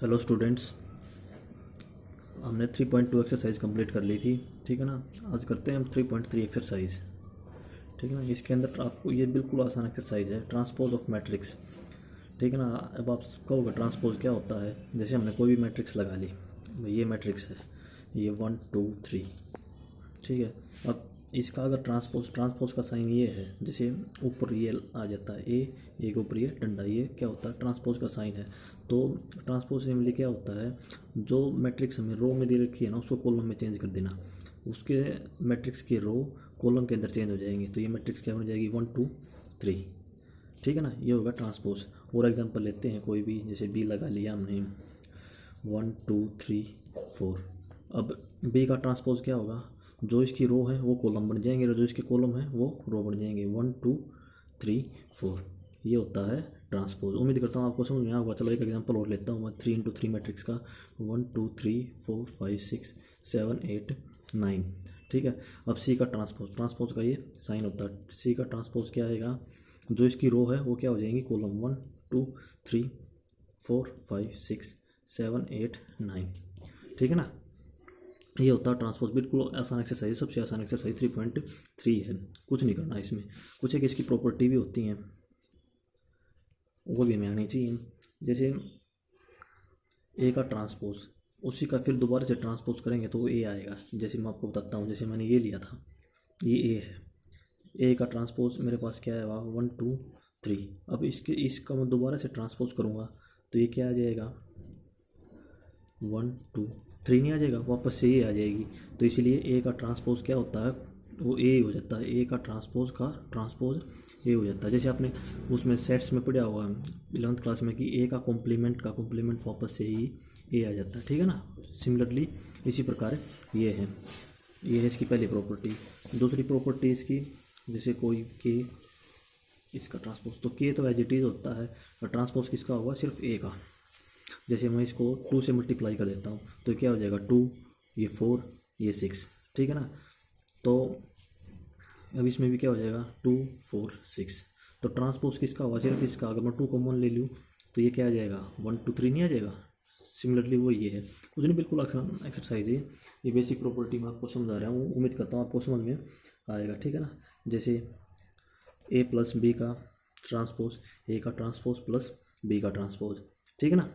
Hello students, हमने 3.2 exercise complete कर ली थी। ठीक है ना। आज करते हैं हम 3.3 एक्सरसाइज। ठीक है ना। इसके अंदर आपको ये बिल्कुल आसान एक्सरसाइज है, ट्रांसपोज ऑफ मैट्रिक्स। ठीक है ना। अब आप कहोगे ट्रांसपोज क्या होता है। जैसे हमने कोई भी मैट्रिक्स लगा ली, ये मैट्रिक्स है, ये 1 2 3। ठीक है। अब इसका अगर ट्रांसपोज का साइन ये है, जैसे ऊपर ये आ जाता है ए के ऊपर ये डंडा, ये क्या होता है, ट्रांसपोज का साइन है। तो ट्रांसपोज सिमिलरली क्या होता है, जो मैट्रिक्स हमें रो में दे रखी है ना, उसको कॉलम में चेंज कर देना। उसके मैट्रिक्स के रो कॉलम के अंदर चेंज हो जाएंगे, तो ये मैट्रिक्स क्या बन जाएगी, 1 2 3। ठीक है ना। ये होगा ट्रांसपोज। और एग्जांपल लेते हैं कोई भी, जैसे बी लगा लिया हमने, 1 2 3 4। अब बी का ट्रांसपोज क्या होगा, जो इसकी रो है वो कॉलम बन जाएंगे और जो इसके कॉलम है वो रो बन जाएंगे, 1 2 3 4। ये होता है ट्रांसपोज। उम्मीद करता हूँ आपको समझ में आएगा। चलो एक एग्जांपल और लेता हूँ मैं, 3 × 3 मैट्रिक्स का, 1 2 3 4 5 6 7 8 9। ठीक है। अब सी का ट्रांसपोज का ये साइन होता है। सी का ट्रांसपोज क्या आएगा, जो इसकी रो है वो क्या हो जाएंगी, कॉलम, 1 2 3 4 5 6 7 8 9। ठीक है ना। ये होता है ट्रांसपोज। बिल्कुल आसान एक्सरसाइज, सबसे आसान एक्सरसाइज 3.3 है। कुछ नहीं करना इसमें। कुछ एक इसकी प्रॉपर्टी भी होती हैं, वो भी हमें आनी चाहिए। जैसे ए का ट्रांसपोज, उसी का फिर दोबारा से ट्रांसपोज करेंगे तो वो ए आएगा। जैसे मैं आपको बताता हूँ, जैसे मैंने ये लिया था, ये ए है। ए का ट्रांसपोज मेरे पास क्या है, वहाँ 1 2 3। अब इसका मैं दोबारा से ट्रांसपोज करूँगा तो ये क्या आ जाएगा, 1 2 3 नहीं आ जाएगा, वापस से ये आ जाएगी। तो इसीलिए ए का ट्रांसपोज क्या होता है, वो ए हो जाता है। ए का ट्रांसपोज ए हो जाता है। जैसे आपने उसमें सेट्स में पढ़ा हुआ है 11th क्लास में कि ए का कॉम्प्लीमेंट वापस से ही ए आ जाता है। ठीक है ना। सिमिलरली इसी प्रकार ये है इसकी पहली प्रॉपर्टी। दूसरी प्रॉपर्टी इसकी, जैसे कोई के, इसका ट्रांसपोज, तो के तो एज इट इज़ होता है, और ट्रांसपोज किसका होगा, सिर्फ ए का। जैसे मैं इसको 2 से मल्टीप्लाई कर देता हूँ तो क्या हो जाएगा, 2 ये 4 ये 6। ठीक है ना। तो अब इसमें भी क्या हो जाएगा, 2 4 6। तो ट्रांसपोज किसका होगा, सिर्फ इसका। अगर मैं 2 कॉमन ले लूँ तो ये क्या आ जाएगा, 1 2 3 नहीं आ जाएगा। सिमिलरली वो ये है। कुछ नहीं, बिल्कुल आसान एक्सरसाइज है। ये बेसिक प्रॉपर्टी मैं आपको समझा रहा हूँ, उम्मीद करता हूँ आपको समझ में आएगा। ठीक है ना। जैसे ए प्लस बी का ट्रांसपोज, ए का ट्रांसपोज प्लस बी का ट्रांसपोज। ठीक है ना।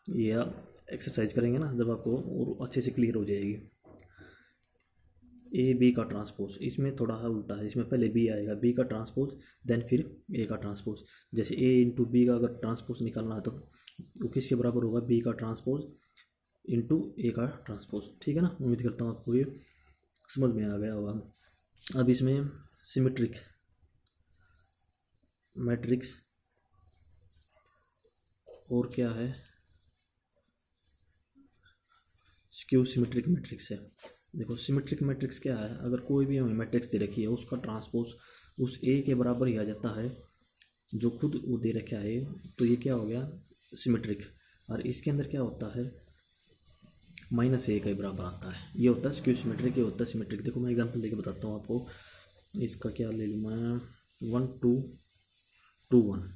ये आप एक्सरसाइज करेंगे ना जब आपको और अच्छे से क्लियर हो जाएगी। ए बी का ट्रांसपोज, इसमें थोड़ा है उल्टा है, इसमें पहले बी आएगा, बी का ट्रांसपोज देन फिर ए का ट्रांसपोज। जैसे ए इंटू बी का अगर ट्रांसपोज निकालना है तो वो किसके बराबर होगा, बी का ट्रांसपोज इंटू ए का ट्रांसपोज। ठीक है ना। उम्मीद करता हूँ आपको ये समझ में आ गया होगा। अब इसमें सिमेट्रिक मैट्रिक्स और क्या है, स्क्यू सिमेट्रिक मैट्रिक्स है। देखो सिमेट्रिक मैट्रिक्स क्या है, अगर कोई भी हमें मैट्रिक्स दे रखी है, उसका ट्रांसपोज उस ए के बराबर ही आ जाता है जो खुद वो दे रखा है, तो ये क्या हो गया, सिमेट्रिक। और इसके अंदर क्या होता है, -a के बराबर आता है। ये होता है स्क्यू सिमेट्रिक, ये होता है सिमेट्रिक। देखो मैं एग्जांपल देके बताता हूँ आपको। इसका क्या ले लूँ मैं, 1 2 2 1।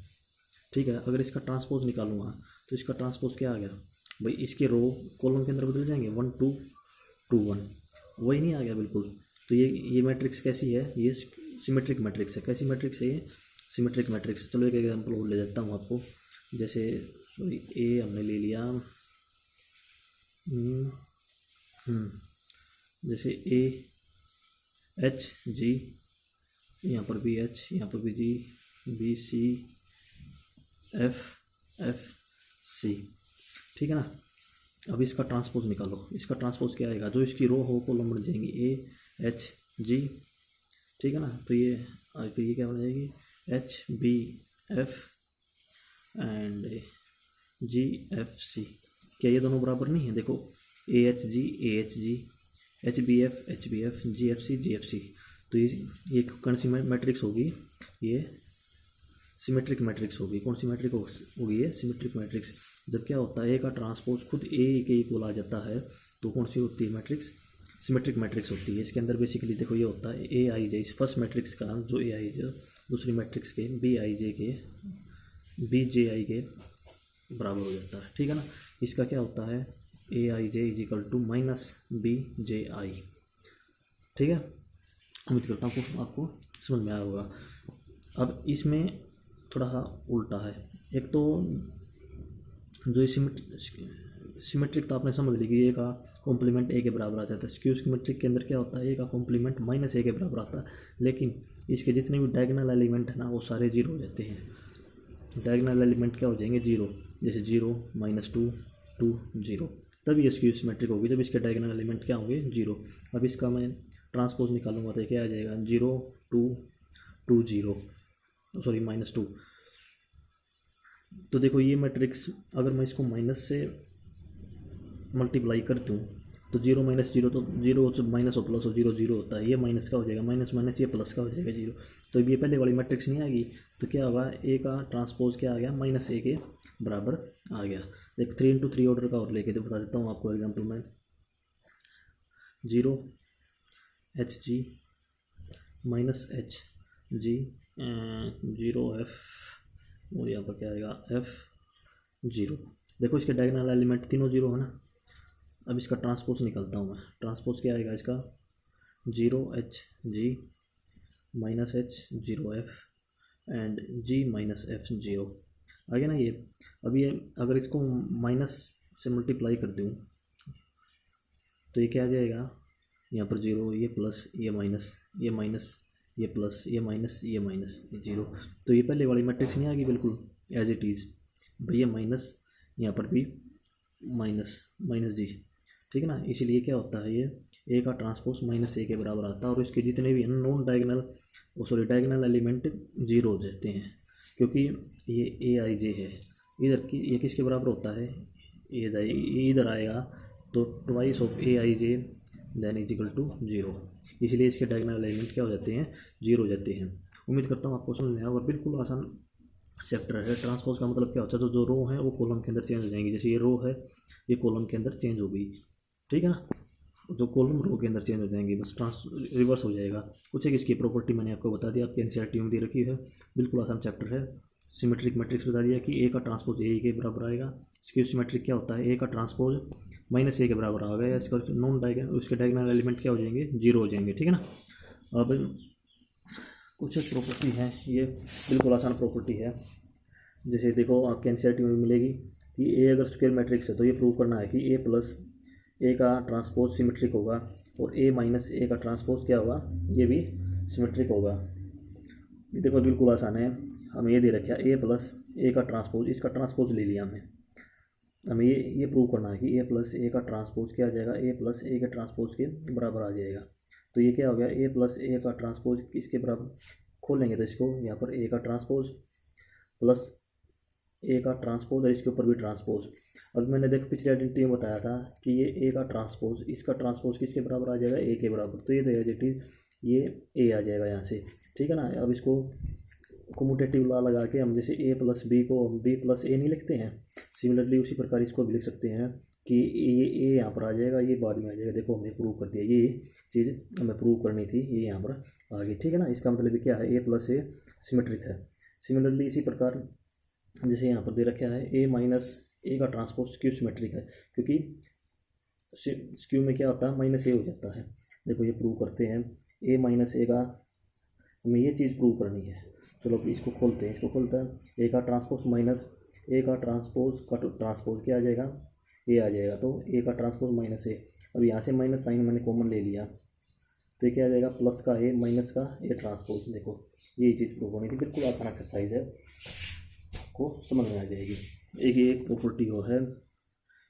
ठीक है। अगर इसका ट्रांसपोज निकालूंगा तो इसका ट्रांसपोज क्या आ गया भाई, इसके रो कॉलम के अंदर बदल जाएंगे, 1 2 2 1। वही नहीं आ गया बिल्कुल। तो ये मैट्रिक्स कैसी है, ये सिमेट्रिक मैट्रिक्स है। कैसी मैट्रिक्स है ये, सिमेट्रिक मैट्रिक्स। चलो एक एग्जांपल और ले देता हूँ आपको। जैसे सॉरी, ए हमने ले लिया, जैसे ए एच जी, यहाँ पर भी एच, यहाँ पर भी G, B C F F C. ठीक है ना। अब इसका ट्रांसपोज निकालो। इसका ट्रांसपोज क्या आएगा, जो इसकी रो हो कॉलम बन जाएंगी, ए एच जी। ठीक है ना। तो ये क्या बन जाएगी, H B F and G F C. क्या ये दोनों बराबर नहीं है, देखो, A H G, H B F G F C. तो ये कौन सी मैट्रिक्स होगी, ये सिमेट्रिक मैट्रिक्स होगी। कौन सी मैट्रिक होगी, ये सिमेट्रिक मैट्रिक्स। जब क्या होता है, ए का ट्रांसपोज खुद ए के इक्वल आ जाता है, तो कौन सी होती है मैट्रिक्स, सिमेट्रिक मैट्रिक्स होती है। इसके अंदर बेसिकली देखो ये होता है ए आई जे, इस फर्स्ट मैट्रिक्स का जो ए आई जे, दूसरी मैट्रिक्स के बी आई जे के, बी जे आई के, बराबर हो जाता है, ठीक है ना। इसका क्या होता है, A I J is equal to minus B J I, ठीक है। उम्मीद करता हूँ आपको समझ में आया होगा। अब इसमें थोड़ा उल्टा है, एक तो जो सिमेट्रिक तो आपने समझ ली कि ए का कॉम्प्लीमेंट ए के बराबर आ जाता है। स्क्यू सिमेट्रिक के अंदर क्या होता है, ए का कॉम्प्लीमेंट माइनस ए के बराबर आता है, लेकिन इसके जितने भी डायगोनल एलिमेंट है ना वो सारे जीरो हो जाते हैं। डायगोनल एलिमेंट क्या हो जाएंगे, जीरो, जैसे 0 -2 2 0, तब ये स्क्यू सिमेट्रिक होगी जब इसके डायगोनल एलिमेंट क्या होंगे, 0। अब इसका मैं ट्रांसपोज निकालूंगा तो क्या आ जाएगा, 0 2 2 0, सॉरी -2। तो देखो ये मैट्रिक्स अगर मैं इसको माइनस से मल्टीप्लाई कर दूँ तो 0 -0 तो 0 से माइनस और प्लस और 0 0 होता है, ये माइनस का हो जाएगा, माइनस माइनस ये प्लस का हो जाएगा 0। तो ये पहले वाली मैट्रिक्स नहीं आएगी, तो क्या होगा, ए का ट्रांसपोज क्या आ गया, माइनस ए के बराबर आ गया। एक 3 × 3 ऑर्डर का और लेके तो बता देता हूँ आपको एग्जाम्पल में, 0 H G minus H G 0 F, और यहाँ पर क्या आएगा एफ 0। देखो इसके डायगोनल एलिमेंट तीनों 0 है ना। अब इसका ट्रांसपोज निकलता हूँ मैं, ट्रांसपोज क्या आएगा इसका, 0 H G minus H 0 F and G minus F 0 आ गया ना ये। अब ये अगर इसको माइनस से मल्टीप्लाई कर दूँ तो ये क्या आ जाएगा, यहाँ पर 0, ये प्लस, ये माइनस, ये माइनस, ये प्लस, ये माइनस, ये माइनस, ये 0। तो ये पहले वाली मैट्रिक्स नहीं आ गई बिल्कुल एज इट इज़, भैया माइनस, यहाँ पर भी माइनस माइनस जी, ठीक है ना। इसीलिए क्या होता है, ये ए का ट्रांसपोज माइनस ए के बराबर आता है और इसके जितने भी नॉन डायगोनल डायगोनल एलिमेंट 0 हो जाते हैं, क्योंकि ये ए आई जे है। इधर की ये किसके बराबर होता है, ये इधर आएगा तो twice of A I J then is equal to 0, इसलिए इसके डायगोनल एलिमेंट क्या हो जाते हैं, 0 हो जाते हैं। उम्मीद करता हूँ आपको समझ में आया और बिल्कुल आसान चैप्टर है। ट्रांसपोज का मतलब क्या होता है, तो जो रो है वो कॉलम के अंदर चेंज हो जाएंगी, जैसे ये रो है ये कॉलम के अंदर चेंज हो गई, ठीक है ना। जो कॉलम रो के अंदर चेंज हो जाएंगी, बस रिवर्स हो जाएगा। कुछ एक इसकी प्रॉपर्टी मैंने आपको बता दिया, आपकी एनसीईआरटी में दे रखी है, बिल्कुल आसान चैप्टर है। सिमेट्रिक मैट्रिक्स बता दिया कि ए का ट्रांसपोज ए के बराबर आएगा। स्क्यू सिमेट्रिक क्या होता है, ए का ट्रांसपोज माइनस ए के बराबर आ गया, इसका नॉन डायगोनल उसके डायगोनल एलिमेंट क्या हो जाएंगे, 0 हो जाएंगे, ठीक है ना। अब कुछ एक प्रॉपर्टी है, ये बिल्कुल आसान प्रॉपर्टी है। जैसे देखो आपके एनसीईआरटी में मिलेगी कि ए अगर स्क्वायर मैट्रिक्स है तो ये प्रूव करना है कि ए प्लस ए का ट्रांसपोज सिमेट्रिक होगा और ए माइनस ए का ट्रांसपोज क्या होगा, ये भी सिमेट्रिक होगा। ये देखो बिल्कुल आसान है, हमें ये दे रखा है ए प्लस ए का ट्रांसपोज, इसका ट्रांसपोज ले लिया हमने। हमें ये प्रूव करना है कि ए प्लस ए का ट्रांसपोज क्या आ जाएगा, ए प्लस ए के ट्रांसपोज के बराबर आ जाएगा। तो ये क्या हो गया, ए प्लस ए का ट्रांसपोज किसके बराबर, खोलेंगे तो इसको यहाँ पर ए का ट्रांसपोज प्लस ए का ट्रांसपोज और इसके ऊपर भी ट्रांसपोज। अब मैंने देखो पिछले आइडेंटिटी में बताया था कि ये ए का ट्रांसपोज, इसका ट्रांसपोज किसके बराबर आ जाएगा, ए के बराबर। तो ये तो आइडेंटिटी ये ए आ जाएगा यहाँ से, ठीक है ना। अब इसको कम्यूटेटिव लॉ लगा के हम जैसे ए प्लस बी को बी प्लस ए नहीं लिखते हैं, सिमिलरली उसी प्रकार इसको भी लिख सकते हैं कि ये ए यहाँ पर आ जाएगा, ये बाद में आ जाएगा। देखो हमने प्रूव कर दिया, ये चीज़ हमें प्रूव करनी थी, ये यहाँ पर आ गई, ठीक है ना। इसका मतलब क्या है, ए प्लस ए सिमेट्रिक है। सिमिलरली इसी प्रकार जैसे यहाँ पर दे रखा है ए माइनस ए का ट्रांसपोज स्क्यू सिमेट्रिक है, क्योंकि स्क्यू में क्या होता है, माइनस ए हो जाता है। देखो ये प्रूव करते हैं, ए माइनस ए का हमें ये चीज़ प्रूव करनी है। चलो इसको खोलते हैं, इसको खोलते हैं। ए का ट्रांसपोज माइनस ए का ट्रांसपोज क्या आ जाएगा, ए आ जाएगा। तो ए का ट्रांसपोज माइनस ए, अब यहाँ से माइनस साइन मैंने कॉमन ले लिया तो ये क्या आ जाएगा, प्लस का ए माइनस का ए ट्रांसपोज। देखो ये चीज़ प्रूव होनी थी, बिल्कुल आसान एक्सरसाइज है, को समझ में आ जाएगी। एक प्रॉपर्टी वो है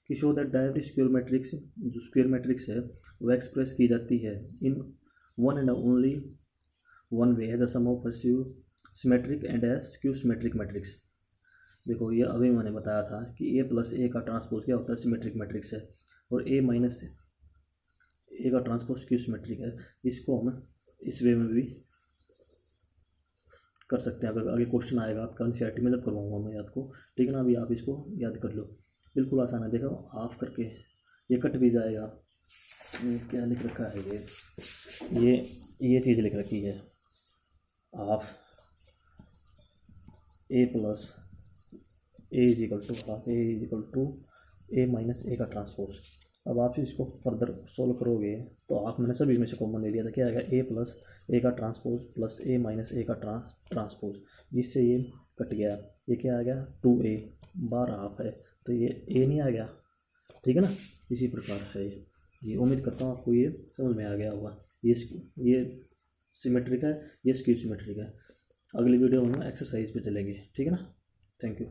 कि show that direct square matrix, जो स्क्वायर मैट्रिक्स है वो एक्सप्रेस की जाती है in one and only one way, है the sum of skew symmetric and a skew symmetric matrix. देखो ये अभी मैंने बताया था कि ए प्लस ए का ट्रांसपोज क्या होता है, सिमेट्रिक मैट्रिक्स है, और ए माइनस ए का ट्रांसपोज स्क्यू सिमेट्रिक है। इसको हम इस वे में भी कर सकते हैं। अगर आगे क्वेश्चन आएगा आपका एनसीईआरटी में जब करवाऊंगा मैं याद को, ठीक है ना। अभी आप इसको याद कर लो, बिल्कुल आसान है। देखो हाफ करके ये कट भी जाएगा। ये क्या लिख रखा है, ये चीज़ लिख रखी है, half A plus A is equal to half A is equal to A minus A का ट्रांसपोज। अब आप इसको फर्दर सोल्व करोगे तो आप, मैंने सभी में से कॉमन ले लिया था, क्या आएगा ए प्लस ए का transpose plus A minus A का ट्रांसपोज, जिससे ये कट गया, ये क्या आ गया 2a, बार हाफ है तो ये a नहीं आ गया, ठीक है ना। इसी प्रकार है ये उम्मीद करता हूँ आपको ये समझ में आ गया होगा। ये सिमेट्रिक है, ये स्क्यू सिमेट्रिक है। अगली वीडियो में हम एक्सरसाइज पे चलेंगे, ठीक है ना। Thank you.